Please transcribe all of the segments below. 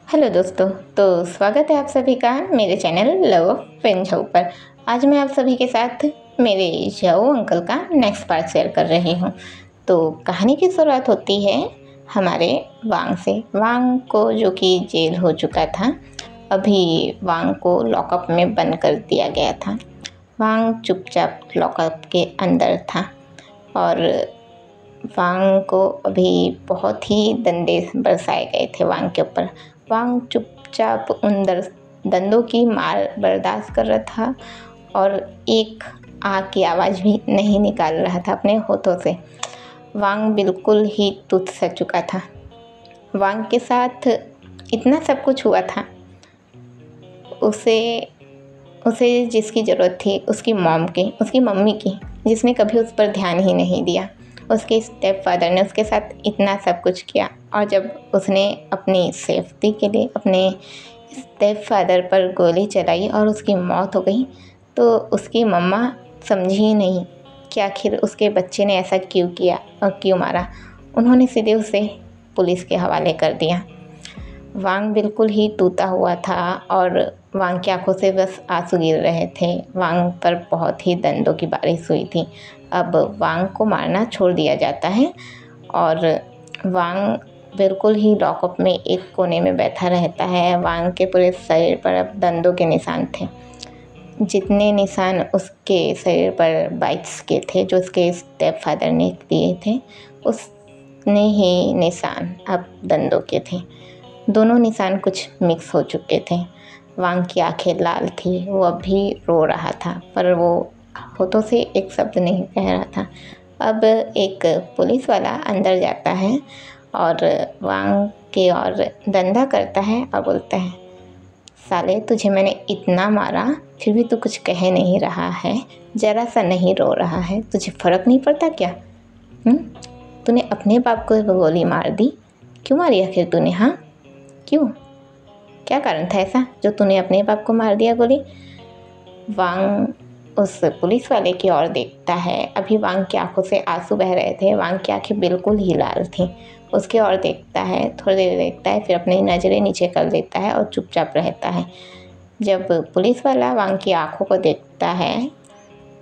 Hello दोस्तों। तो स्वागत है आप सभी का मेरे चैनल लव ऑफ पेन झाऊ पर। आज मैं आप सभी के साथ मेरे झाऊ अंकल का नेक्स्ट पार्ट शेयर कर रही हूँ। तो कहानी की शुरुआत होती है हमारे वांग से। वांग को जो कि जेल हो चुका था, अभी वांग को लॉकअप में बंद कर दिया गया था। वांग चुपचाप लॉकअप के अंदर था और वांग को अभी बहुत ही दंडे बरसाए गए थे वांग के ऊपर। वांग चुपचाप उन दंडों की मार बर्दाश्त कर रहा था और एक आग की आवाज़ भी नहीं निकाल रहा था अपने होठों से। वांग बिल्कुल ही टूट सा चुका था। वांग के साथ इतना सब कुछ हुआ था, उसे उसे जिसकी ज़रूरत थी उसकी उसकी मम्मी की, जिसने कभी उस पर ध्यान ही नहीं दिया। उसके स्टेप फादर ने उसके साथ इतना सब कुछ किया और जब उसने अपनी सेफ्टी के लिए अपने स्टेप फादर पर गोली चलाई और उसकी मौत हो गई, तो उसकी मम्मा समझी नहीं कि आखिर उसके बच्चे ने ऐसा क्यों किया और क्यों मारा। उन्होंने सीधे उसे पुलिस के हवाले कर दिया। वांग बिल्कुल ही टूटा हुआ था और वांग की आंखों से बस आंसू गिर रहे थे। वांग पर बहुत ही दंडों की बारिश हुई थी। अब वांग को मारना छोड़ दिया जाता है और वांग बिल्कुल ही लॉकअप में एक कोने में बैठा रहता है। वांग के पूरे शरीर पर अब दंडों के निशान थे, जितने निशान उसके शरीर पर बाइट्स के थे जो उसके स्टेप फादर ने दिए थे, उसने ही निशान अब दंडों के थे। दोनों निशान कुछ मिक्स हो चुके थे। वांग की आंखें लाल थी, वो अब भी रो रहा था पर वो होठों से एक शब्द नहीं कह रहा था। अब एक पुलिस वाला अंदर जाता है और वांग की ओर धंधा करता है और बोलता है, साले तुझे मैंने इतना मारा फिर भी तू कुछ कह नहीं रहा है, ज़रा सा नहीं रो रहा है, तुझे फ़र्क नहीं पड़ता क्या? तूने अपने बाप को गोली मार दी, क्यों मारी आखिर तूने? हाँ क्यों? क्या कारण था ऐसा जो तूने अपने बाप को मार दिया गोली? वांग उस पुलिस वाले की ओर देखता है। अभी वांग की आंखों से आंसू बह रहे थे, वांग की आंखें बिल्कुल ही लाल थीं। उसकी ओर देखता है, थोड़ी देर देखता है, फिर अपनी नज़रें नीचे कर देता है और चुपचाप रहता है। जब पुलिस वाला वांग की आंखों को देखता है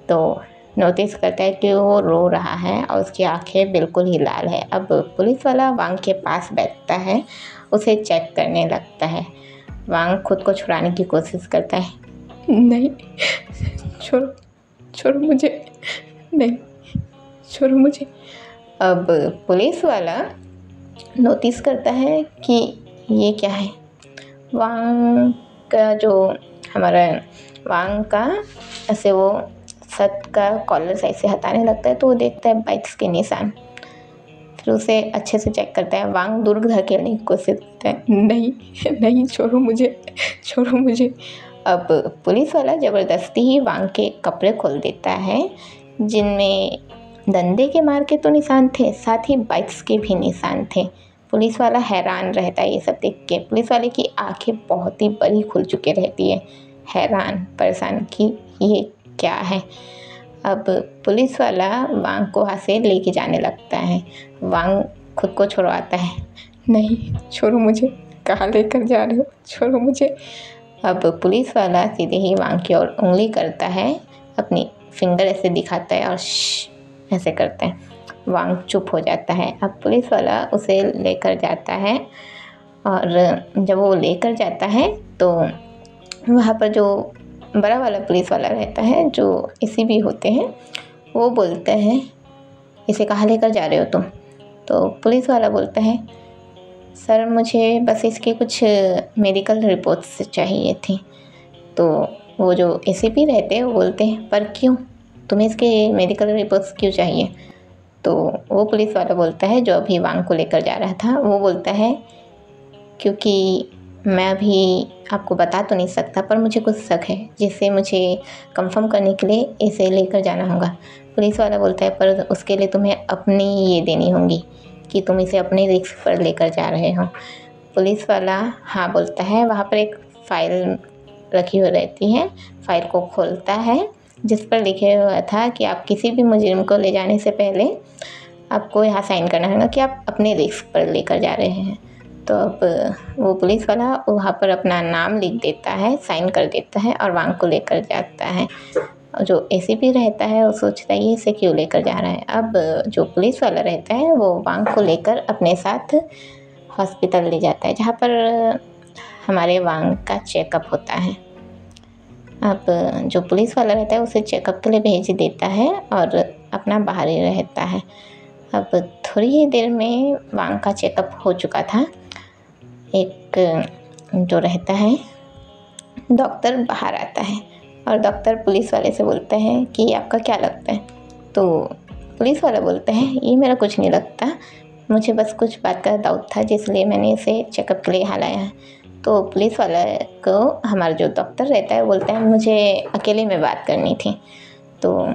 तो नोटिस करता है कि वो रो रहा है और उसकी आंखें बिल्कुल ही लाल है। अब पुलिस वाला वांग के पास बैठता है, उसे चेक करने लगता है। वांग खुद को छुड़ाने की कोशिश करता है, नहीं छोड़ो छोड़ो मुझे, नहीं छोड़ो मुझे। अब पुलिस वाला नोटिस करता है कि ये क्या है। वांग का जो हमारा वांग का ऐसे वो शर्ट का कॉलर साइड से हटाने लगता है तो वो देखता है बाइट्स के निशान। फिर उसे अच्छे से चेक करता है। वांग दूर धकेलने की कोशिश करता है, नहीं नहीं छोड़ो मुझे, छोड़ो मुझे। अब पुलिस वाला ज़बरदस्ती ही वांग के कपड़े खोल देता है, जिनमें डंडे के मार के तो निशान थे, साथ ही बाइट्स के भी निशान थे। पुलिस वाला हैरान रहता है ये सब देख के। पुलिस वाले की आंखें बहुत ही बड़ी खुल चुके रहती है, हैरान परेशान कि ये क्या है। अब पुलिस वाला वांग को वहाँ से लेके जाने लगता है। वांग खुद को छुड़वाता है, नहीं छोड़ो मुझे, कहाँ लेकर जा रहे हो, छोड़ो मुझे। अब पुलिस वाला सीधे ही वांग की ओर उंगली करता है, अपनी फिंगर ऐसे दिखाता है और ऐसे करता है। वांग चुप हो जाता है। अब पुलिस वाला उसे लेकर जाता है और जब वो लेकर जाता है तो वहाँ पर जो बड़ा वाला पुलिस वाला रहता है, जो एसीपी होते हैं, वो बोलते हैं, इसे कहाँ लेकर जा रहे हो तुम? तो पुलिस वाला बोलता है, सर मुझे बस इसकी कुछ मेडिकल रिपोर्ट्स चाहिए थी। तो वो जो एसीपी रहते हैं वो बोलते हैं, पर क्यों, तुम्हें इसके मेडिकल रिपोर्ट्स क्यों चाहिए? तो वो पुलिस वाला बोलता है, जो अभी वांग को लेकर जा रहा था, वो बोलता है, क्योंकि मैं अभी आपको बता तो नहीं सकता पर मुझे कुछ शक है जिससे मुझे कंफर्म करने के लिए इसे लेकर जाना होगा। पुलिस वाला बोलता है, पर उसके लिए तुम्हें अपनी ये देनी होगी कि तुम इसे अपने रिस्क पर लेकर जा रहे हो। पुलिस वाला हाँ बोलता है। वहाँ पर एक फ़ाइल रखी हुई रहती है। फ़ाइल को खोलता है जिस पर लिखे हुआ था कि आप किसी भी मुजरिम को ले जाने से पहले आपको यहाँ साइन करना होगा कि आप अपने रिस्क पर लेकर जा रहे हैं। तो अब वो पुलिस वाला वहाँ पर अपना नाम लिख देता है, साइन कर देता है और वांग को लेकर जाता है। जो एसीपी रहता है वो सोचता है ये इसे क्यों लेकर जा रहा है। अब जो पुलिस वाला रहता है वो वांग को लेकर अपने साथ हॉस्पिटल ले जाता है, जहाँ पर हमारे वांग का चेकअप होता है। अब जो पुलिस वाला रहता है उसे चेकअप के लिए भेज देता है और अपना बाहर ही रहता है। अब थोड़ी ही देर में वांग का चेकअप हो चुका था। एक जो रहता है डॉक्टर बाहर आता है और डॉक्टर पुलिस वाले से बोलता है कि आपका क्या लगता है। तो पुलिस वाला बोलता है ये मेरा कुछ नहीं लगता, मुझे बस कुछ बात का डाउट था जिसलिए मैंने इसे चेकअप के लिए यहाँ लाया है। तो पुलिस वाला को हमारा जो डॉक्टर रहता है बोलता है मुझे अकेले में बात करनी थी। तो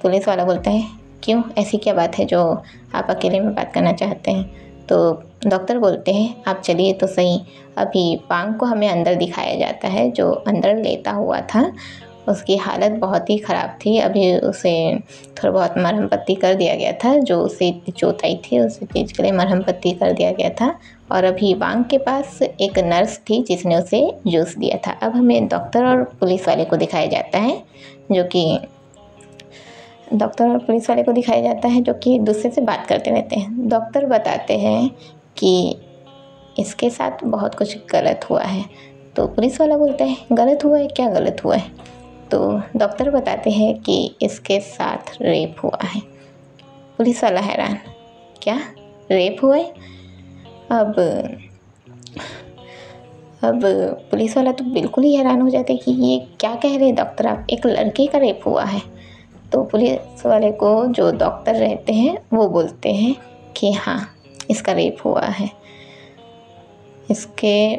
पुलिस वाला बोलता है क्यों, ऐसी क्या बात है जो आप अकेले में बात करना चाहते हैं। तो डॉक्टर बोलते हैं आप चलिए तो सही, अभी वांग को हमें अंदर दिखाया जाता है। जो अंदर लेटा हुआ था उसकी हालत बहुत ही ख़राब थी, अभी उसे थोड़ा बहुत मरहम पट्टी कर दिया गया था। जो उसे इतनी चोट आई थी उस चीज़ के लिए मरहम पट्टी कर दिया गया था। और अभी वांग के पास एक नर्स थी जिसने उसे जूस दिया था। अब हमें डॉक्टर और पुलिस वाले को दिखाया जाता है जो कि एक दूसरे से बात करते रहते हैं। डॉक्टर बताते हैं कि इसके साथ बहुत कुछ गलत हुआ है। तो पुलिस वाला बोलता है गलत हुआ है, क्या गलत हुआ है। तो डॉक्टर बताते हैं कि इसके साथ रेप हुआ है। पुलिस वाला हैरान, क्या रेप हुआ है। अब पुलिस वाला तो बिल्कुल ही हैरान हो जाते कि ये क्या कह रहे हैं डॉक्टर आप, एक लड़के का रेप हुआ है। तो पुलिस वाले को जो डॉक्टर रहते हैं वो बोलते हैं कि हाँ इसका रेप हुआ है, इसके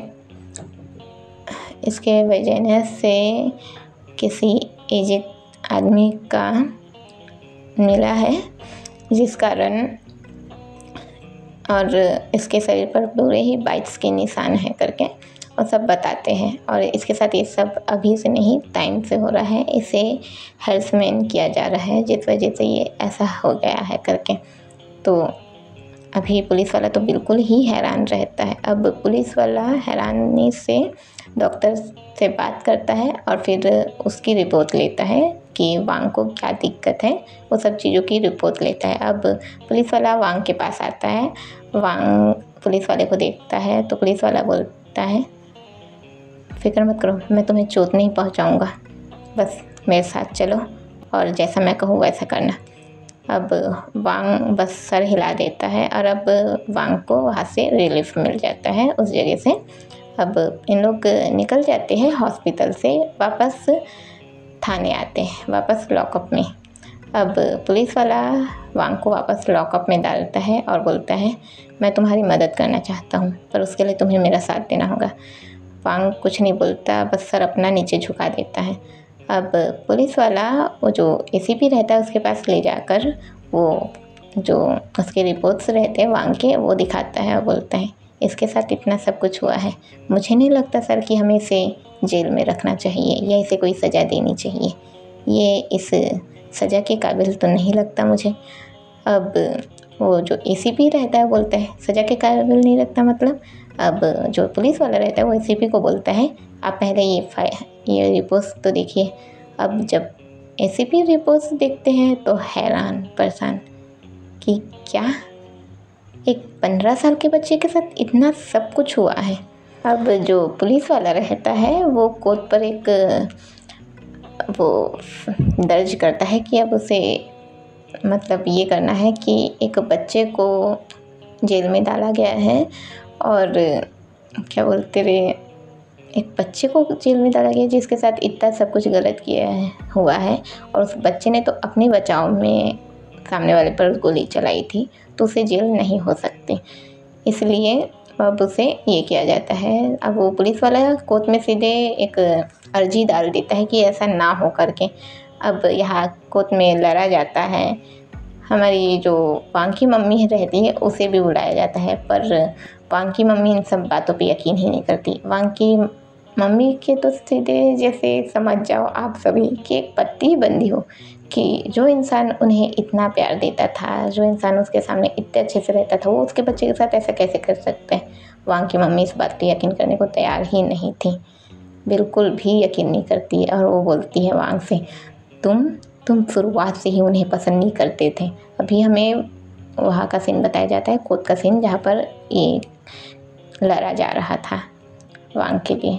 वजह से किसी एजेड आदमी का मिला है जिस कारण, और इसके शरीर पर पूरे ही बाइट्स के निशान हैं करके और सब बताते हैं। और इसके साथ ये सब अभी से नहीं टाइम से हो रहा है, इसे हेरासमेंट किया जा रहा है जिस वजह से ये ऐसा हो गया है करके। तो अभी पुलिस वाला तो बिल्कुल ही हैरान रहता है। अब पुलिस वाला हैरानी से डॉक्टर से बात करता है और फिर उसकी रिपोर्ट लेता है कि वांग को क्या दिक्कत है, वो सब चीज़ों की रिपोर्ट लेता है। अब पुलिस वाला वांग के पास आता है, वांग पुलिस वाले को देखता है तो पुलिस वाला बोलता है फिक्र मत करो, मैं तुम्हें चोट नहीं पहुंचाऊंगा, बस मेरे साथ चलो और जैसा मैं कहूँ वैसा करना। अब वांग बस सर हिला देता है और अब वांग को वहाँ से रिलीफ मिल जाता है उस जगह से। अब इन लोग निकल जाते हैं हॉस्पिटल से, वापस थाने आते हैं, वापस लॉकअप में। अब पुलिस वाला वांग को वापस लॉकअप में डालता है और बोलता है मैं तुम्हारी मदद करना चाहता हूँ पर उसके लिए तुम्हें मेरा साथ देना होगा। वांग कुछ नहीं बोलता, बस सर अपना नीचे झुका देता है। अब पुलिस वाला वो जो एसीपी रहता है उसके पास ले जाकर वो जो उसके रिपोर्ट्स रहते हैं वांग के वो दिखाता है और बोलता है इसके साथ इतना सब कुछ हुआ है, मुझे नहीं लगता सर कि हमें इसे जेल में रखना चाहिए या इसे कोई सज़ा देनी चाहिए, ये इस सज़ा के काबिल तो नहीं लगता मुझे। अब वो जो एसीपी रहता है बोलता है सज़ा के काबिल नहीं लगता मतलब। अब जो पुलिस वाला रहता है वो एसीपी को बोलता है आप पहले ये रिपोर्ट्स तो देखिए। अब जब एसीपी रिपोर्ट्स देखते हैं तो हैरान परेशान कि क्या एक 15 साल के बच्चे के साथ इतना सब कुछ हुआ है। अब जो पुलिस वाला रहता है वो कोर्ट पर एक वो दर्ज करता है कि अब उसे मतलब ये करना है कि एक बच्चे को जेल में डाला गया है और क्या बोलते रहे, एक बच्चे को जेल में डाला गया जिसके साथ इतना सब कुछ गलत हुआ है और उस बच्चे ने तो अपने बचाव में सामने वाले पर गोली चलाई थी तो उसे जेल नहीं हो सकती, इसलिए अब उसे ये किया जाता है। अब वो पुलिस वाला कोर्ट में सीधे एक अर्जी डाल देता है कि ऐसा ना हो करके। अब यहाँ कोर्ट में लड़ा जाता है, हमारी जो वांग की मम्मी रहती है उसे भी बुलाया जाता है पर वांग की मम्मी इन सब बातों पे यकीन ही नहीं करती। वांग की मम्मी के तो सीधे जैसे समझ जाओ आप सभी कि एक पट्टी बंदी हो कि जो इंसान उन्हें इतना प्यार देता था, जो इंसान उसके सामने इतने अच्छे से रहता था, वो उसके बच्चे के साथ ऐसा कैसे कर सकते हैं। वांग की मम्मी इस बात पे यकीन करने को तैयार ही नहीं थी, बिल्कुल भी यकीन नहीं करती है। और वो बोलती है वांग से, तुम शुरुआत से ही उन्हें पसंद नहीं करते थे। अभी हमें वहाँ का सीन बताया जाता है, कोर्ट का सीन, जहाँ पर ये लड़ा जा रहा था वांग के लिए।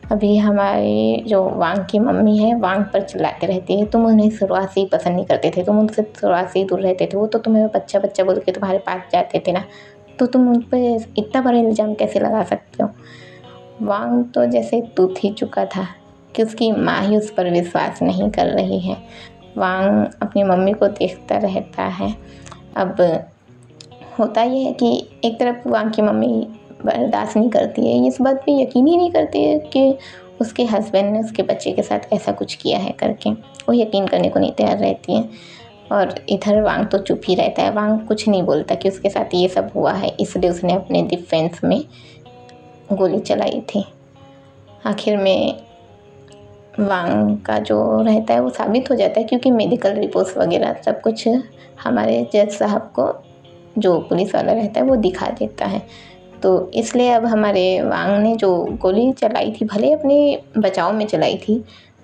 अभी हमारी जो वांग की मम्मी है वांग पर चिल्लाते रहती है, तुम उन्हें शुरुआत से ही पसंद नहीं करते थे, तुम उनसे शुरुआत से ही दूर रहते थे, वो तो तुम्हें बच्चा बच्चा बोल के तुम्हारे पास जाते थे ना, तो तुम उन पर इतना बड़ा इल्ज़ाम कैसे लगा सकते हो। वांग तो जैसे टूट ही चुका था कि उसकी माँ ही उस पर विश्वास नहीं कर रही है। वांग अपनी मम्मी को देखता रहता है। अब होता ये है कि एक तरफ वांग की मम्मी बर्दाश्त नहीं करती है, इस बात पे यकीन ही नहीं करती है कि उसके हस्बैंड ने उसके बच्चे के साथ ऐसा कुछ किया है करके, वो यकीन करने को नहीं तैयार रहती है। और इधर वांग तो चुप ही रहता है, वांग कुछ नहीं बोलता कि उसके साथ ये सब हुआ है, इसलिए उसने अपने डिफेंस में गोली चलाई थी। आखिर में वांग का जो रहता है वो साबित हो जाता है, क्योंकि मेडिकल रिपोर्ट्स वगैरह सब कुछ हमारे जज साहब को, जो पुलिस वाला रहता है, वो दिखा देता है। तो इसलिए अब हमारे वांग ने जो गोली चलाई थी, भले अपने बचाव में चलाई थी,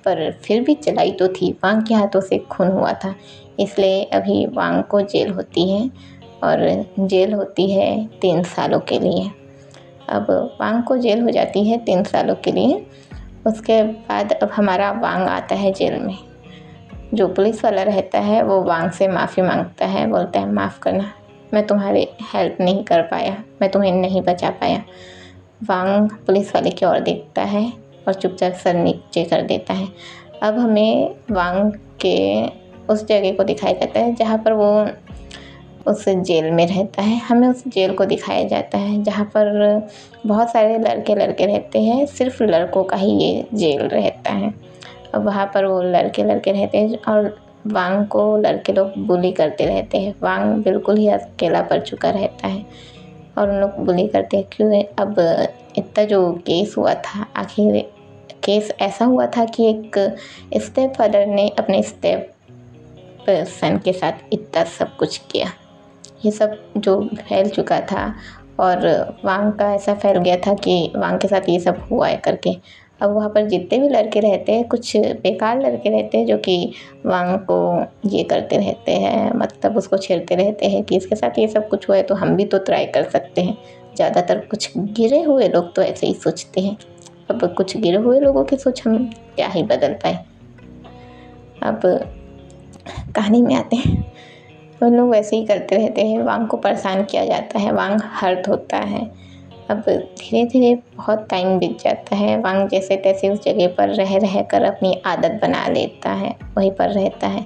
पर फिर भी चलाई तो थी, वांग के हाथों से खून हुआ था। इसलिए अभी वांग को जेल होती है, और जेल होती है 3 सालों के लिए। अब वांग को जेल हो जाती है 3 सालों के लिए। उसके बाद अब हमारा वांग आता है जेल में। जो पुलिस वाला रहता है वो वांग से माफ़ी मांगता है, बोलता है माफ़ करना, मैं तुम्हारी हेल्प नहीं कर पाया, मैं तुम्हें नहीं बचा पाया। वांग पुलिस वाले की ओर देखता है और चुपचाप सर नीचे कर देता है। अब हमें वांग के उस जगह को दिखाया जाता है जहाँ पर वो उस जेल में रहता है। हमें उस जेल को दिखाया जाता है जहाँ पर बहुत सारे लड़के रहते हैं, सिर्फ लड़कों का ही ये जेल रहता है। अब वहाँ पर वो लड़के रहते हैं और वांग को लड़के लोग बुली करते रहते हैं। वांग बिल्कुल ही अकेला पड़ चुका रहता है और उन लोग बुली करते हैं। क्यों? अब इतना जो केस हुआ था, आखिर केस ऐसा हुआ था कि एक स्टेप फादर ने अपने स्टेप सन के साथ इतना सब कुछ किया। ये सब जो फैल चुका था और वांग का ऐसा फैल गया था कि वांग के साथ ये सब हुआ है करके। अब वहाँ पर जितने भी लड़के रहते हैं, कुछ बेकार लड़के रहते हैं जो कि वांग को ये करते रहते हैं, मतलब उसको छेड़ते रहते हैं कि इसके साथ ये सब कुछ हुआ है तो हम भी तो ट्राई कर सकते हैं। ज़्यादातर कुछ गिरे हुए लोग तो ऐसे ही सोचते हैं। अब कुछ गिरे हुए लोगों की सोच हम क्या ही बदल पाए। अब कहानी में आते हैं, तो लोग वैसे ही करते रहते हैं, वांग को परेशान किया जाता है, वांग हर्ट होता है। अब धीरे धीरे बहुत टाइम बीत जाता है, वांग जैसे तैसे उस जगह पर रह कर अपनी आदत बना लेता है, वहीं पर रहता है।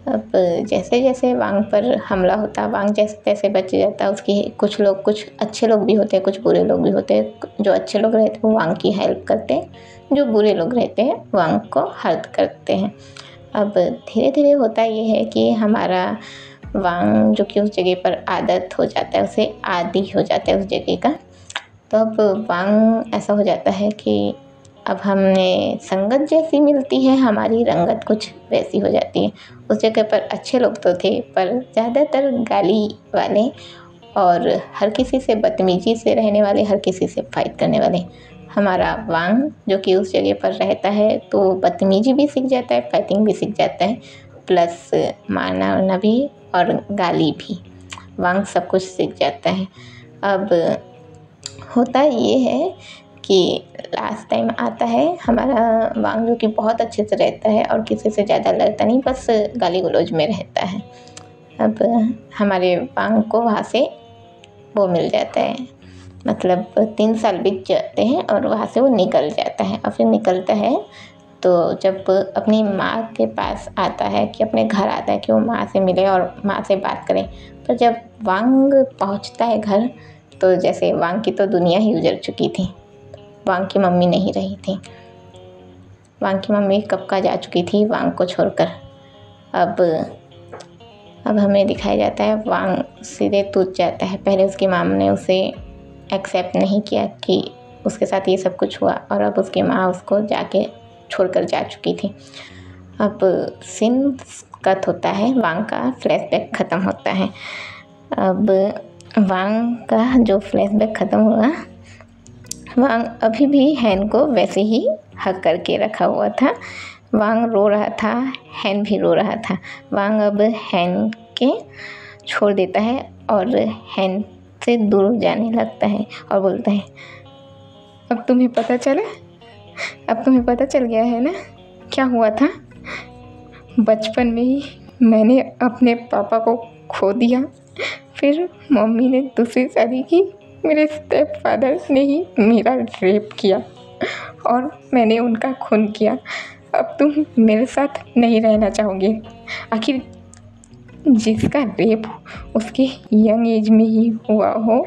अब जैसे जैसे वांग पर हमला होता है, वांग जैसे तैसे बच जाता है। उसकी कुछ लोग, कुछ अच्छे लोग भी होते हैं, कुछ बुरे लोग भी होते हैं। जो अच्छे लोग रहते हैं वो वांग की हेल्प करते हैं, जो बुरे लोग रहते हैं वांग को हर्ट करते हैं। अब धीरे धीरे होता ये है कि हमारा वांग जो कि उस जगह पर आदत हो जाता है, उसे आदी हो जाता है उस जगह का। तो अब वांग ऐसा हो जाता है कि अब हमें संगत जैसी मिलती है, हमारी रंगत कुछ वैसी हो जाती है। उस जगह पर अच्छे लोग तो थे, पर ज़्यादातर गाली वाले और हर किसी से बदतमीजी से रहने वाले, हर किसी से फाइट करने वाले। हमारा वांग जो कि उस जगह पर रहता है तो बदतमीजी भी सीख जाता है, फाइटिंग भी सीख जाता है, प्लस मारना वारना भी और गाली भी। वांग सब कुछ सीख जाता है। अब होता ये है कि लास्ट टाइम आता है हमारा वांग जो कि बहुत अच्छे से रहता है और किसी से ज़्यादा लड़ता नहीं, बस गाली गलौज में रहता है। अब हमारे वांग को वहाँ से वो मिल जाता है, मतलब 3 साल बीत जाते हैं और वहाँ से वो निकल जाता है। और फिर निकलता है तो जब अपनी माँ के पास आता है, कि अपने घर आता है कि वो माँ से मिले और माँ से बात करें, पर जब वांग पहुँचता है घर तो जैसे वांग की तो दुनिया ही उजड़ चुकी थी, वांग की मम्मी नहीं रही थी। वांग की मम्मी कब का जा चुकी थी वांग को छोड़कर। अब हमें दिखाया जाता है वांग सीधे टूट जाता है। पहले उसकी माँ ने उसे एक्सेप्ट नहीं किया कि उसके साथ ये सब कुछ हुआ, और अब उसकी माँ उसको जाके छोड़कर जा चुकी थी। अब सीन कट होता है, वांग का फ्लैशबैक ख़त्म होता है। अब वांग का जो फ्लैशबैक ख़त्म हुआ, वांग अभी भी हैन को वैसे ही हक करके रखा हुआ था। वांग रो रहा था, हैन भी रो रहा था। वांग अब हैन के छोड़ देता है और हैन से दूर जाने लगता है और बोलता है, अब तुम्हें पता चला, अब तुम्हें पता चल गया है ना क्या हुआ था। बचपन में ही मैंने अपने पापा को खो दिया, फिर मम्मी ने दूसरी शादी की, मेरे स्टेप फादर ने ही मेरा रेप किया और मैंने उनका खून किया। अब तुम मेरे साथ नहीं रहना चाहोगे। आखिर जिसका रेप उसके यंग एज में ही हुआ हो,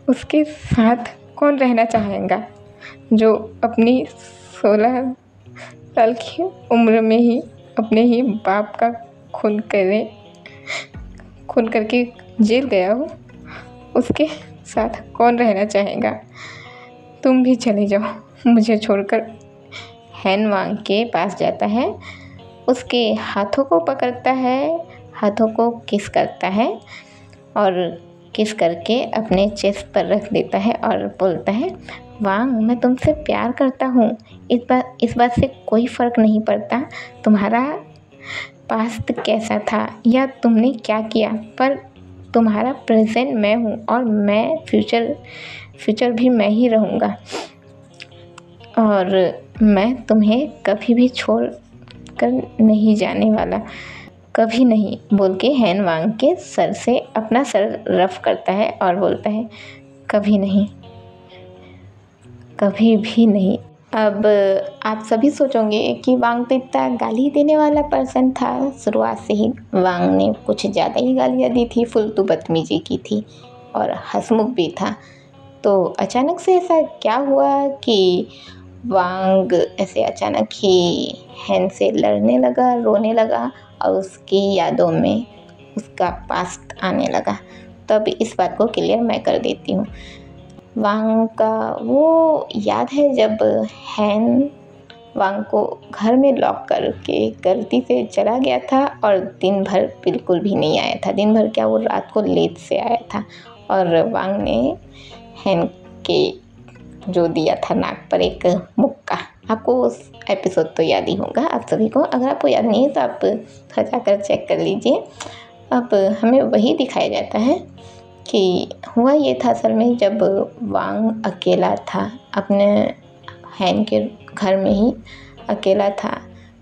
उसके साथ कौन रहना चाहेगा जो अपनी 16 साल की उम्र में ही अपने ही बाप का खून करके जेल गया हो, उसके साथ कौन रहना चाहेगा। तुम भी चले जाओ मुझे छोड़कर। हैन वांग के पास जाता है, उसके हाथों को पकड़ता है, हाथों को किस करता है और किस करके अपने चेस्ट पर रख देता है और बोलता है, वांग मैं तुमसे प्यार करता हूँ। इस बात से कोई फ़र्क नहीं पड़ता तुम्हारा पास्ट कैसा था या तुमने क्या किया, पर तुम्हारा प्रेजेंट मैं हूँ और मैं फ्यूचर भी मैं ही रहूँगा और मैं तुम्हें कभी भी छोड़ कर नहीं जाने वाला, कभी नहीं, बोल के हैन वांग के सर से अपना सर रफ करता है और बोलता है, कभी नहीं, कभी भी नहीं। अब आप सभी सोचोगे कि वांग तो इतना गाली देने वाला पर्सन था, शुरुआत से ही वांग ने कुछ ज़्यादा ही गालियाँ दी थी, फुलतू बदतमीजी की थी और हंसमुख भी था। तो अचानक से ऐसा क्या हुआ कि वांग ऐसे अचानक ही हैन से लड़ने लगा, रोने लगा और उसकी यादों में उसका पास्ट आने लगा। तब इस बात को क्लियर मैं कर देती हूँ। वांग का वो याद है जब हैन वांग को घर में लॉक करके गलती से चला गया था और दिन भर बिल्कुल भी नहीं आया था। दिन भर क्या, वो रात को लेट से आया था और वांग ने हैन के जो दिया था नाक पर एक मुक्का। आपको उस एपिसोड तो याद ही होगा आप सभी को। अगर आपको याद नहीं है तो आप घर जाकर चेक कर लीजिए। अब हमें वही दिखाया जाता है कि हुआ ये था असल में, जब वांग अकेला था अपने हैन के घर में ही अकेला था,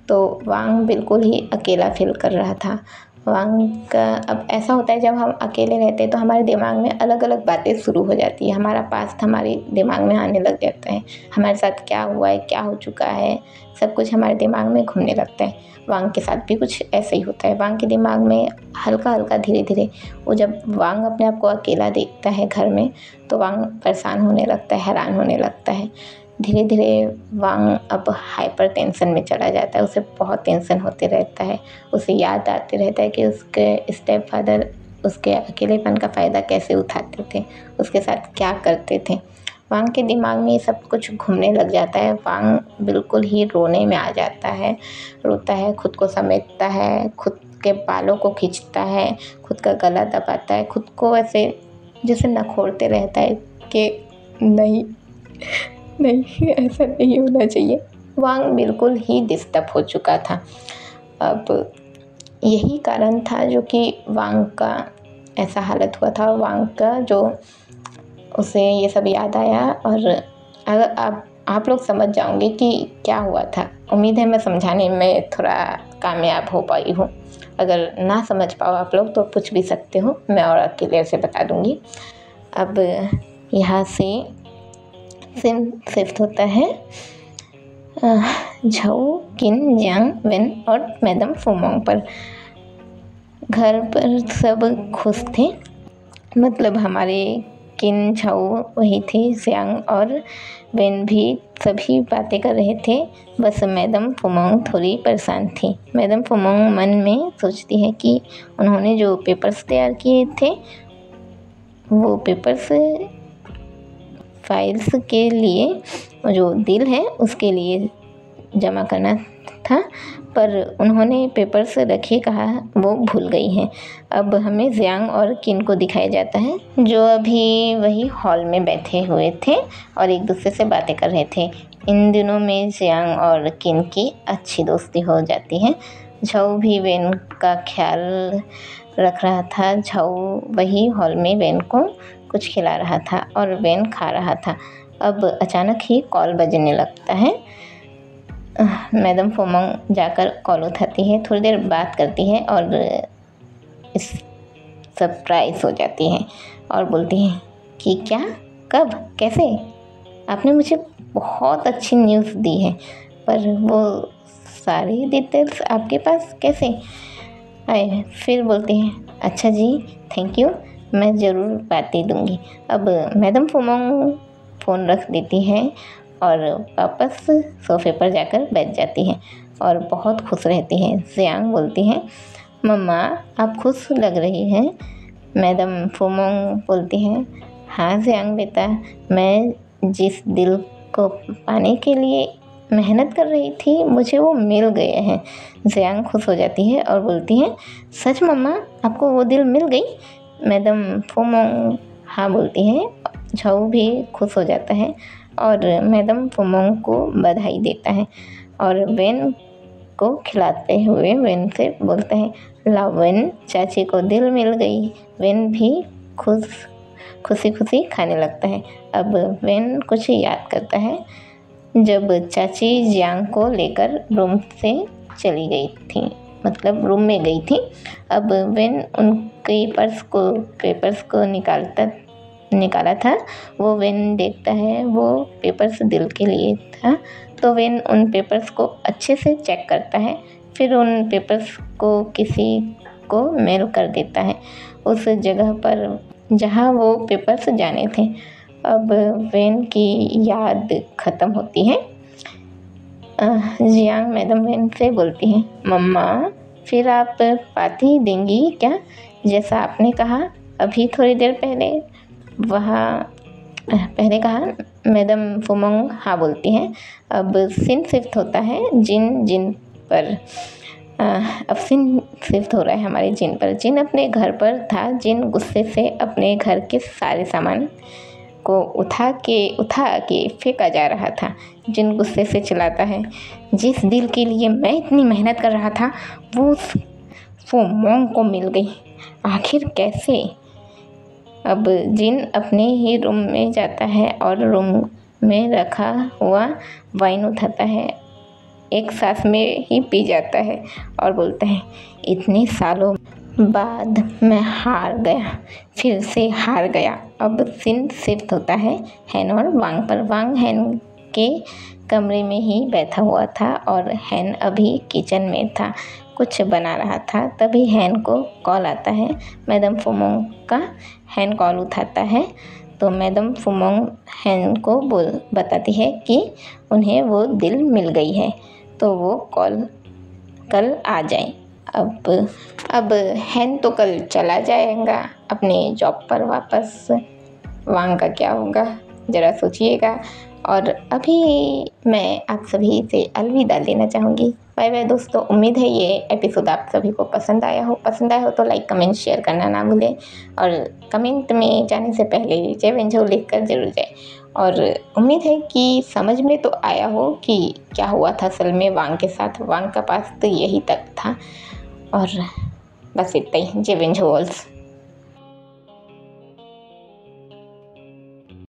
तो वांग बिल्कुल ही अकेला फील कर रहा था। वांग का अब ऐसा होता है, जब हम अकेले रहते हैं तो हमारे दिमाग में अलग अलग बातें शुरू हो जाती है, हमारा पास्ट हमारे दिमाग में आने लग जाता है, हमारे साथ क्या हुआ है, क्या हो चुका है, सब कुछ हमारे दिमाग में घूमने लगता है। वांग के साथ भी कुछ ऐसे ही होता है। वांग के दिमाग में हल्का हल्का धीरे धीरे वो जब वांग अपने आप को अकेला देखता है घर में, तो वांग परेशान होने लगता है, हैरान होने लगता है। धीरे धीरे वांग अब हाइपर टेंशन में चला जाता है, उसे बहुत टेंशन होते रहता है, उसे याद आते रहता है कि उसके स्टेप फादर उसके अकेलेपन का फ़ायदा कैसे उठाते थे, उसके साथ क्या करते थे। वांग के दिमाग में ये सब कुछ घूमने लग जाता है। वांग बिल्कुल ही रोने में आ जाता है, रोता है, खुद को समेटता है, खुद के बालों को खींचता है, खुद का गला दबाता है, खुद को ऐसे जैसे नखोरते रहता है कि नहीं नहीं, ऐसा नहीं होना चाहिए। वांग बिल्कुल ही डिस्टर्ब हो चुका था। अब यही कारण था जो कि वांग का ऐसा हालत हुआ था। वांग का जो उसे ये सब याद आया और अगर आप लोग समझ जाओगे कि क्या हुआ था। उम्मीद है मैं समझाने में थोड़ा कामयाब हो पाई हूँ। अगर ना समझ पाओ आप लोग तो पूछ भी सकते हो, मैं और क्लियर से बता दूँगी। अब यहाँ से सीन शिफ्ट होता है झाओ, किन, जियांग, वेन और मैडम फुमोंग पर। घर पर सब खुश थे, मतलब हमारे किन, झाओ वही थे, जियांग और वेन भी सभी बातें कर रहे थे। बस मैडम फुमोंग थोड़ी परेशान थी। मैडम फुमोंग मन में सोचती है कि उन्होंने जो पेपर्स तैयार किए थे वो पेपर्स फाइल्स के लिए, जो डील है उसके लिए जमा करना था, पर उन्होंने पेपर्स रखे कहा वो भूल गई हैं। अब हमें जियांग और किन को दिखाया जाता है, जो अभी वही हॉल में बैठे हुए थे और एक दूसरे से बातें कर रहे थे। इन दिनों में जियांग और किन की अच्छी दोस्ती हो जाती है। झाऊ भी वेन का ख्याल रख रहा था। झाऊ वही हॉल में वेन को कुछ खिला रहा था और वेन खा रहा था। अब अचानक ही कॉल बजने लगता है। मैडम फोमोंग जाकर कॉल उठाती है, थोड़ी देर बात करती है और सरप्राइज हो जाती है और बोलती है कि क्या, कब, कैसे? आपने मुझे बहुत अच्छी न्यूज़ दी है, पर वो सारी डिटेल्स आपके पास कैसे आए? फिर बोलते हैं अच्छा जी, थैंक यू, मैं ज़रूर पार्टी दूंगी। अब मैडम फोमोंग फ़ोन रख देती है और वापस सोफे पर जाकर बैठ जाती है और बहुत खुश रहती है। जियांग बोलती है मम्मा आप खुश लग रही हैं। मैडम फोमोंग बोलती हैं हाँ जियांग बेटा, मैं जिस दिल को पाने के लिए मेहनत कर रही थी मुझे वो मिल गए हैं। जियांग खुश हो जाती है और बोलती है सच मम्मा, आपको वो दिल मिल गई? मैडम फोमोंग हाँ बोलती है। झाऊ भी खुश हो जाता है और मैडम फोमोंग को बधाई देता है और वेन को खिलाते हुए वेन से बोलते हैं लाओ वेन, चाची को दिल मिल गई। वेन भी खुशी खुशी खाने लगता है। अब वेन कुछ याद करता है जब चाची जियांग को लेकर रूम से चली गई थी, मतलब रूम में गई थी। अब वेन उनके पेपर्स को निकाला था। वो वेन देखता है वो पेपर्स दिल के लिए था, तो वेन उन पेपर्स को अच्छे से चेक करता है, फिर उन पेपर्स को किसी को मेल कर देता है उस जगह पर जहाँ वो पेपर्स जाने थे। अब वेन की याद ख़त्म होती है। जियांग मैडम वेन से बोलती हैं मम्मा फिर आप पार्टी देंगी क्या, जैसा आपने कहा अभी थोड़ी देर पहले कहा। मैडम फोमोंग हाँ बोलती हैं। अब सीन शिफ्ट होता है जिन पर। अब सीन शिफ्ट हो रहा है हमारे जिन पर। जिन अपने घर पर था। जिन गुस्से से अपने घर के सारे सामान को उठा के फेंका जा रहा था। जिन गुस्से से चिल्लाता है जिस दिल के लिए मैं इतनी मेहनत कर रहा था वो फोमोंग को मिल गई, आखिर कैसे? अब जिन अपने ही रूम में जाता है और रूम में रखा हुआ वाइन उठाता है, एक सांस में ही पी जाता है और बोलता है इतने सालों बाद मैं हार गया, फिर से हार गया। अब सीन शिफ्ट होता है हैन और वांग पर। वांग हैन के कमरे में ही बैठा हुआ था और हैन अभी किचन में था, कुछ बना रहा था। तभी हैन को कॉल आता है मैडम फोमोंग का। हैन कॉल उठाता है तो मैडम फोमोंग हैन को बताती है कि उन्हें वो दिल मिल गई है, तो वो कल आ जाए। अब हैन तो कल चला जाएगा अपने जॉब पर वापस। वांग का क्या होगा ज़रा सोचिएगा। और अभी मैं आप सभी से अलविदा लेना चाहूँगी। बाय बाय दोस्तों। उम्मीद है ये एपिसोड आप सभी को पसंद आया हो तो लाइक कमेंट शेयर करना ना भूलें और कमेंट में जाने से पहले जय वेंझो लिख कर जरूर जाए। और उम्मीद है कि समझ में तो आया हो कि क्या हुआ था असल में वांग के साथ। वांग का पास तो यही तक था और बस इतना ही। जय वेंझो ऑल्स।